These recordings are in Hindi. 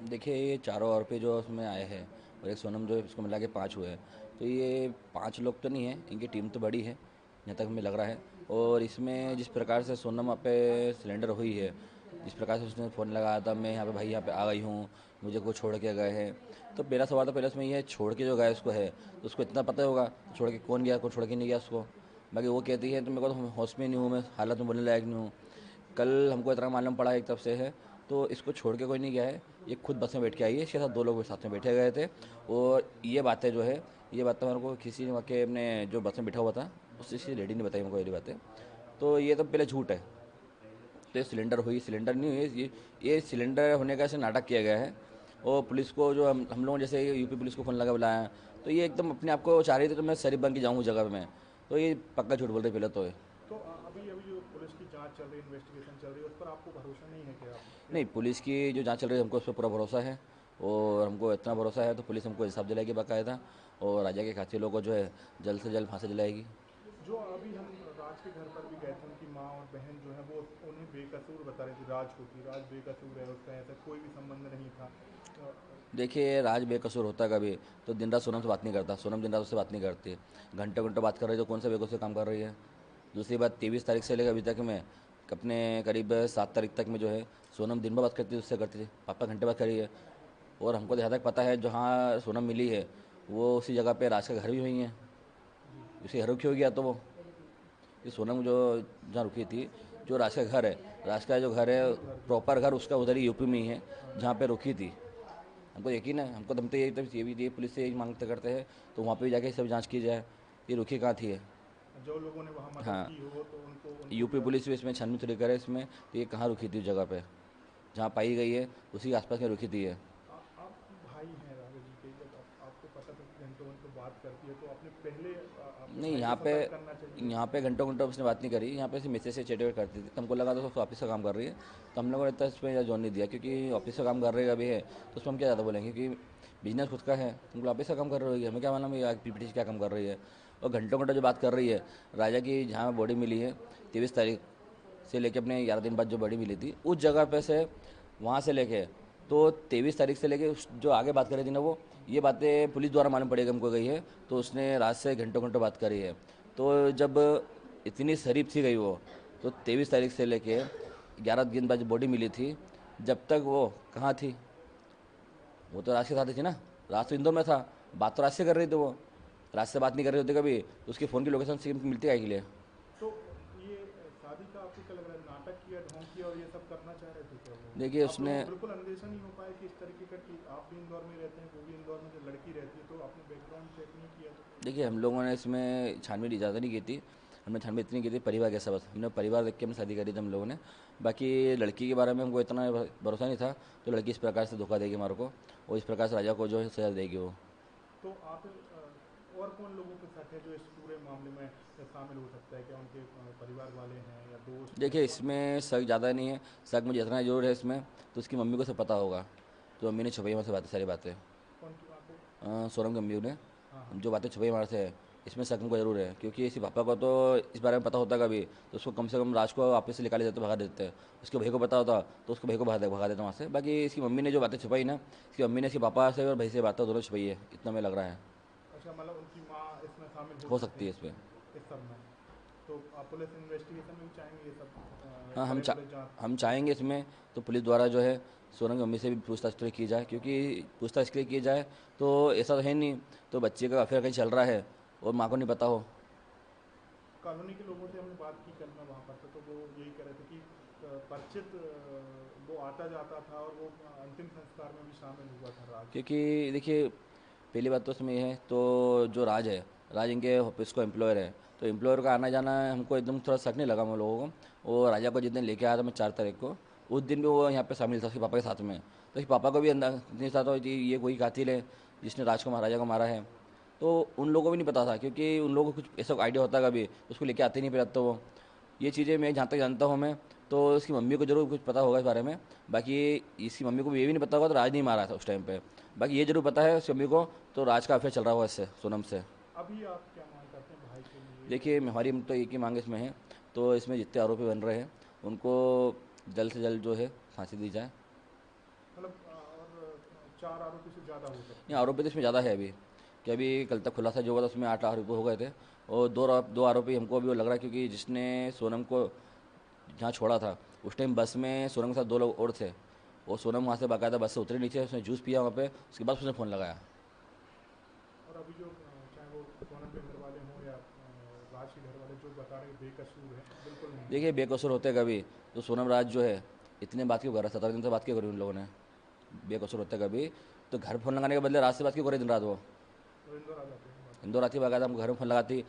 देखिए ये चारों आरोपी जो उसमें आए हैं और एक सोनम जो है इसको मिला के 5 हुए हैं। तो ये 5 लोग तो नहीं है, इनकी टीम तो बड़ी है जहाँ तक हमें लग रहा है। और इसमें जिस प्रकार से सोनम वहाँ पे सिलेंडर हुई है, जिस प्रकार से उसने फ़ोन लगाया था, मैं यहाँ पे भाई यहाँ पे आ गई हूँ, मुझे को छोड़ के गए हैं। तो मेरा सवाल तो पहले उसमें ये है, छोड़ के जो गया उसको है तो उसको इतना पता होगा तो छोड़ के कौन गया, कौन छोड़ के नहीं गया उसको। बाकी वो कहती है तो मेरे को तो होश में नहीं हूँ, मैं हालत में बोलने लायक नहीं हूँ। कल हमको इतना मालूम पड़ा एक तरफ से है, तो इसको छोड़ के कोई नहीं गया है, ये खुद बस में बैठ के आई है, इसके साथ 2 लोग साथ में बैठे गए थे। और ये बातें जो है, ये बातें मेरे को किसी ने वहाँ के अपने जो बस में बैठा हुआ था उससे किसी लेडी ने बताई मेरे को ये बातें। तो ये तो पहले झूठ है। तो ये सिलेंडर हुई, सिलेंडर नहीं हुई, ये सिलेंडर होने का ऐसे नाटक किया गया है। और पुलिस को जो हम लोगों जैसे यूपी पुलिस को फ़ोन लगा बुलाया, तो ये एकदम अपने आप को चाह रही थी तो मैं शरीफ बन के जाऊँ उस जगह में। तो ये पक्का झूठ बोल रही पहले तो ये। तो अभी अभी जो पुलिस की जांच चल रही है, इन्वेस्टिगेशन चल रही है, उस पर आपको भरोसा नहीं है क्या? नहीं, पुलिस की जो जांच चल रही है हमको उस पर पूरा भरोसा है। और हमको इतना भरोसा है तो पुलिस हमको हिसाब दिलाएगी बाकायदा। और राजा के कातिलों को जो है जल्द से जल्द फांसी दिलाएगी। जो अभी हम राज के घर पर भी गए थे, उनकी माँ और बहन जो है वो उन्हें बेकसूर बता रही थी, राज को, कि राज बेकसूर है, उसका ऐसा कोई भी संबंध नहीं था। देखिए राज बेकसूर होता कभी तो दिन रात सोनम से बात नहीं करता, सोनम दिन रात उससे बात नहीं करती। घंटे घंटे बात कर रही है तो कौन सा बेकसूर काम कर रही है। दूसरी बात, 23 तारीख से लेकर अभी तक में अपने करीब 7 तारीख तक में जो है सोनम दिन भर बात करती थी, उससे करती थी, पापा घंटे बात करी है। और हमको जहाँ तक पता है जहाँ सोनम मिली है वो उसी जगह पे राज का घर भी वही है। जी। उसी घर रुकी हो गया तो वो, ये सोनम जो जहाँ रुकी थी, जो राज का घर है, राज का जो घर है जो घर जो प्रॉपर घर उसका उधर ही यूपी में ही है हाँ। जहाँ पे रुकी थी। हमको यकीन है, हमको दम तो ये भी ये पुलिस से यही मांगते करते हैं तो वहाँ पे भी जाके सब जांच की जाए, ये रुकी कहाँ थी है। जो लोगों ने वहाँ मदद हाँ, की हो तो उनको उनको भी यूपी पुलिस भी इसमें छानबीन थोड़ी करे इसमें, तो ये कहाँ रुकी थी उस जगह पे जहाँ पाई गई है, उसी के आसपास में रुकी थी ये। आप भाई हैं राघव जी के, जब आपको पता था कि घंटों घंटों बात करती है, तो आपने पहले अपने नहीं, भाई को सतर्क करना चाहिए। यहाँ पे घंटों घंटों उसने बात नहीं करी, यहाँ पे सिर्फ मैसेज से चैट वेट करती थी, तो हमको लगा तो उसको ऑफिस का काम कर रही है। तो हम लोगों ने इतना इसमें जोर नहीं दिया, क्योंकि ऑफिस का काम कर रही है अभी है तो उसमें हम क्या ज़्यादा बोलेंगे, क्योंकि बिजनेस खुद का है, तुमको ऑफिस का काम कर रही है, हमें क्या मालूम ये पीपीटी क्या काम कर रही है। और घंटों घंटों जो बात कर रही है, राजा की जहाँ बॉडी मिली है 23 तारीख से लेके अपने 11 दिन बाद जो बॉडी मिली थी उस जगह पे से, वहाँ से लेके तो 23 तारीख से लेके जो आगे बात कर रही थी ना वो, ये बातें पुलिस द्वारा मालूम पड़ेगी हमको गई है। तो उसने रात से घंटों घंटों बात करी है। तो जब इतनी शरीफ थी गई वो, तो 23 तारीख से लेके 11 दिन बाद जो बॉडी मिली थी, जब तक वो कहाँ थी, वो तो राज के साथ ही थी ना। राज तो इंदौर में था, बात तो राज से कर रही थी वो। राज से बात नहीं कर रही होती कभी तो उसकी फ़ोन की लोकेशन से मिलती है के लिए। तो ये शादी का आपको क्या लग रहा है, नाटक किया, ढोंग किया और ये सब करना चाह रहे थे क्या वो? देखिए आप लोगों उसने, को बिल्कुल अंदेशा नहीं हो पाया कि इस तरीके का, कि आप भी इंदौर में रहते हैं, वो भी इंदौर में, जो लड़की रहती है, तो आपने बैकग्राउंड चेक नहीं किया? देखिए हम लोगों ने इसमें छानबीन ज़्यादा नहीं की थी। हमने छानबीन इतनी की थी परिवार के सबक, हमने परिवार देख के हमने शादी करी थी हम लोगों ने। बाकी लड़की के बारे में हमको इतना भरोसा नहीं था, तो लड़की इस प्रकार से धोखा देगी हमारे को, और इस प्रकार से राजा को जो है सजा देगी वो। तो आप और कौन लोगों के साथ है जो इस पूरे मामले में शामिल हो सकता है? क्या उनके परिवार वाले हैं या दोस्त हैं? देखिए इसमें शक ज़्यादा नहीं है, शक मुझे इतना जरूर है इसमें, तो उसकी मम्मी को सब पता होगा, तो मम्मी ने छुपाई हमारे से बातें, सारी बातें। कौन की बातें? सोनम की मम्मी ने हाँ हाँ। जो बातें छुपाई हमारे से, इसमें शक हमको जरूर है, क्योंकि इसी पापा को तो इस बारे में पता होता कभी तो उसको कम से कम राज को वापस से निकाले जाते, भगा देते। उसके भाई को पता होता तो उसके भाई को भगा देता वहाँ से। बाकी इसकी मम्मी ने जो बातें छुपाई ना, इसकी मम्मी ने इसके पापा से और भाई से बातें दोनों छुपाई है, इतना मैं लग रहा है। अच्छा, मतलब उनकी माँ इसमें शामिल हो हो सकते सकती है हैं, इसमें। इस सब में? तो आप पुलिस इन्वेस्टिगेशन में भी चाहेंगे ये सब हाँ, करे, पुलिस जांच? हम चाहेंगे इसमें तो पुलिस द्वारा जो है सोनम की मम्मी से भी पूछताछ थोड़ी की जाए, क्योंकि पूछताछ के लिए की जाए तो ऐसा तो है नहीं तो बच्चे का अफेयर कहीं चल रहा है और माँ को नहीं पता हो। कॉलोनी के लोगों से हमने बात की कल, मैं वहाँ पर था, तो वो यही कह रहे थे कि परिचित वो आता जाता था, और वो अंतिम संस्कार में भी शामिल हुआ था, राज। क्योंकि देखिए पहली बात तो इसमें ये है, तो जो राज है, राज इनके ऑफिस को एम्प्लॉयर है, तो एम्प्लॉयर का आना जाना हमको एकदम थोड़ा शक नहीं लगा हम लोगों को। और राजा को जिस दिन लेके आया था मैं 4 तारीख को, उस दिन भी वो यहाँ पे शामिल था उसके पापा के साथ में, तो उसके पापा को भी अंदर नहीं था तो कि ये कोई कातिल है जिसने राज को राजा को मारा है। तो उन लोगों को भी नहीं पता था, क्योंकि उन लोगों को कुछ ऐसा आइडिया होता कभी उसको लेके आते नहीं फिर तो वो। ये चीज़ें मैं जहाँ तक जानता हूँ मैं, तो इसकी मम्मी को जरूर कुछ पता होगा इस बारे में। बाकी इसकी मम्मी को भी ये भी नहीं पता होगा तो राज नहीं मारा था उस टाइम पे। बाकी ये जरूर पता है उसकी मम्मी को, तो राज का अफेयर चल रहा होगा इससे, सोनम से। अभी आप क्या मांग करते हैं भाई के लिए, देखिए जो हमारी तो एक ही मांग इसमें है, तो इसमें जितने आरोपी बन रहे हैं उनको जल्द से जल्द जो है फांसी दी जाए। मतलब और 4 आरोपी से ज़्यादा हो सकते ये आरोपी तो इसमें ज़्यादा है अभी, कि अभी कल तक खुलासा जो हुआ था उसमें 8 आरोपी हो गए थे, और दो आरोपी हमको अभी वो लग रहा है, क्योंकि जिसने सोनम को जहाँ छोड़ा था उस टाइम बस में सोनम के साथ 2 लोग और थे, और सोनम वहाँ से बाकायदा बस से उतरे नीचे, उसने जूस पिया वहाँ पे, उसके बाद उसने फ़ोन लगाया। हैं। और अभी जो चाहे वो सोनम के घर वाले हों या राज के घर वाले जो बता रहे हैं बेकसूर है, बिल्कुल नहीं है। देखिए बेकसूर होते कभी, तो सोनम राज जो है इतने बात क्यों कर रहा है, 17 दिन से बात क्यों करी उन लोगों ने, बेकसूर होते कभी तो घर फ़ोन लगाने के बदले रात से बात क्यों करे दिन रात वो। वो इंदौर आ जाते हैं बात। इंदौर आती बाकायदा हमको घर में फ़ोन लगाती,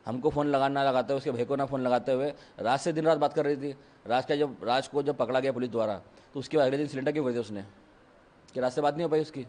हमको फ़ोन लगाना लगाते हुए उसके भाई को ना फ़ोन लगाते हुए रात से दिन रात बात कर रही थी। राज को जब पकड़ा गया पुलिस द्वारा, तो उसके बाद अगले दिन सिलेंडर क्यों कर दिया उसने, कि रात से बात नहीं हो पाई उसकी।